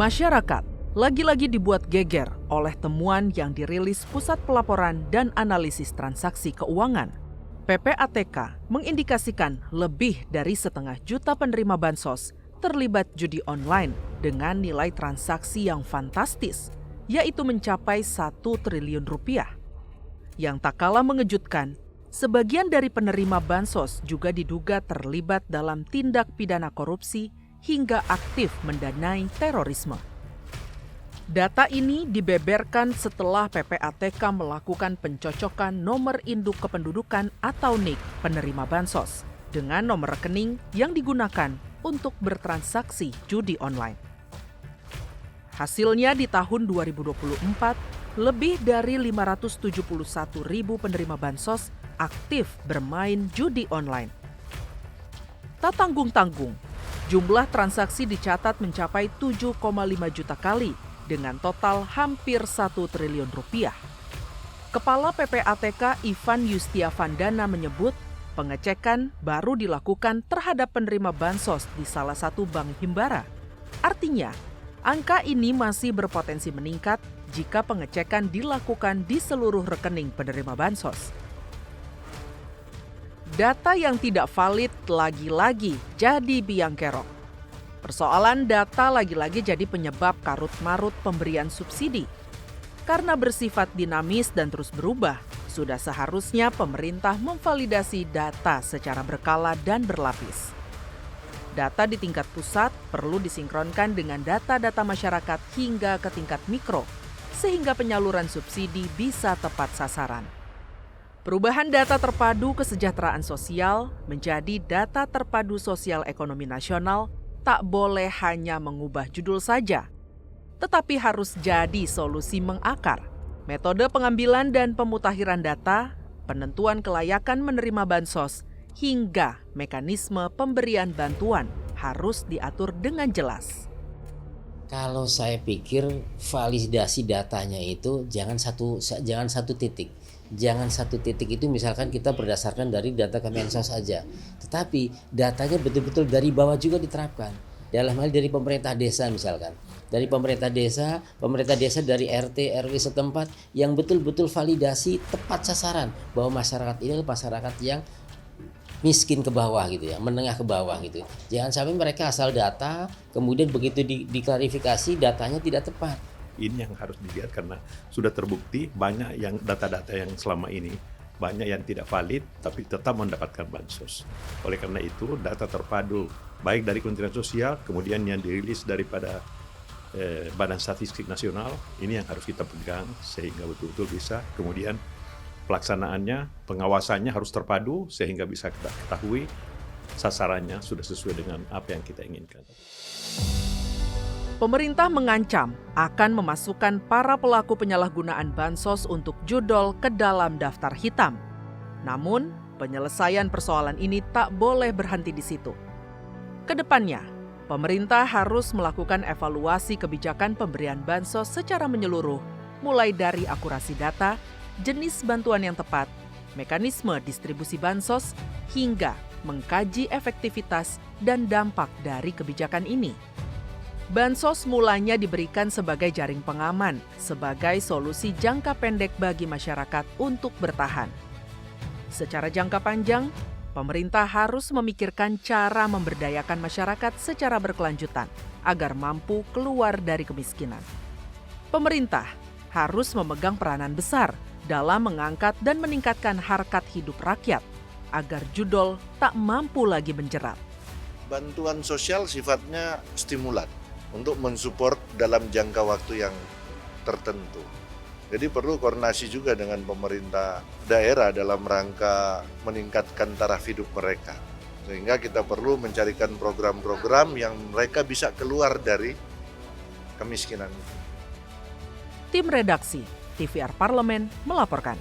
Masyarakat lagi-lagi dibuat geger oleh temuan yang dirilis Pusat Pelaporan dan Analisis Transaksi Keuangan. PPATK mengindikasikan lebih dari 1,5 juta penerima bansos terlibat judi online dengan nilai transaksi yang fantastis, yaitu mencapai 1 triliun rupiah. Yang tak kalah mengejutkan, sebagian dari penerima bansos juga diduga terlibat dalam tindak pidana korupsi hingga aktif mendanai terorisme. Data ini dibeberkan setelah PPATK melakukan pencocokan nomor induk kependudukan atau NIK penerima bansos dengan nomor rekening yang digunakan untuk bertransaksi judi online. Hasilnya di tahun 2024, lebih dari 571.000 penerima bansos aktif bermain judi online. Tak tanggung-tanggung, jumlah transaksi dicatat mencapai 7,5 juta kali dengan total hampir 1 triliun rupiah. Kepala PPATK Ivan Yustiavandana menyebut pengecekan baru dilakukan terhadap penerima bansos di salah satu bank himbara. Artinya, angka ini masih berpotensi meningkat jika pengecekan dilakukan di seluruh rekening penerima bansos. Data yang tidak valid lagi-lagi jadi biang kerok. Persoalan data lagi-lagi jadi penyebab karut-marut pemberian subsidi. Karena bersifat dinamis dan terus berubah, sudah seharusnya pemerintah memvalidasi data secara berkala dan berlapis. Data di tingkat pusat perlu disinkronkan dengan data-data masyarakat hingga ke tingkat mikro, sehingga penyaluran subsidi bisa tepat sasaran. Perubahan data terpadu kesejahteraan sosial menjadi data terpadu sosial ekonomi nasional tak boleh hanya mengubah judul saja, tetapi harus jadi solusi mengakar. Metode pengambilan dan pemutakhiran data, penentuan kelayakan menerima bansos, hingga mekanisme pemberian bantuan harus diatur dengan jelas. Kalau saya pikir validasi datanya itu jangan satu titik. Jangan satu titik itu misalkan kita berdasarkan dari data Kemensos saja. Tetapi datanya betul-betul dari bawah juga diterapkan. Dalam hal dari pemerintah desa misalkan. Dari pemerintah desa dari RT, RW setempat yang betul-betul validasi tepat sasaran. Bahwa masyarakat ini adalah masyarakat yang miskin ke bawah gitu ya, menengah ke bawah gitu. Jangan sampai mereka asal data, kemudian begitu diklarifikasi datanya tidak tepat. Ini yang harus dilihat karena sudah terbukti banyak yang data-data yang selama ini banyak yang tidak valid tapi tetap mendapatkan bansos. Oleh karena itu data terpadu baik dari Kementerian Sosial kemudian yang dirilis daripada Badan Statistik Nasional ini yang harus kita pegang sehingga betul-betul bisa kemudian pelaksanaannya, pengawasannya harus terpadu sehingga bisa kita ketahui sasarannya sudah sesuai dengan apa yang kita inginkan. Pemerintah mengancam akan memasukkan para pelaku penyalahgunaan bansos untuk judol ke dalam daftar hitam. Namun, penyelesaian persoalan ini tak boleh berhenti di situ. Kedepannya, pemerintah harus melakukan evaluasi kebijakan pemberian bansos secara menyeluruh, mulai dari akurasi data, jenis bantuan yang tepat, mekanisme distribusi bansos, hingga mengkaji efektivitas dan dampak dari kebijakan ini. Bansos mulanya diberikan sebagai jaring pengaman, sebagai solusi jangka pendek bagi masyarakat untuk bertahan. Secara jangka panjang, pemerintah harus memikirkan cara memberdayakan masyarakat secara berkelanjutan agar mampu keluar dari kemiskinan. Pemerintah harus memegang peranan besar dalam mengangkat dan meningkatkan harkat hidup rakyat agar judol tak mampu lagi menjerat. Bantuan sosial sifatnya stimulan untuk mensupport dalam jangka waktu yang tertentu. Jadi perlu koordinasi juga dengan pemerintah daerah dalam rangka meningkatkan taraf hidup mereka. Sehingga kita perlu mencarikan program-program yang mereka bisa keluar dari kemiskinan. Tim Redaksi TVR Parlemen melaporkan.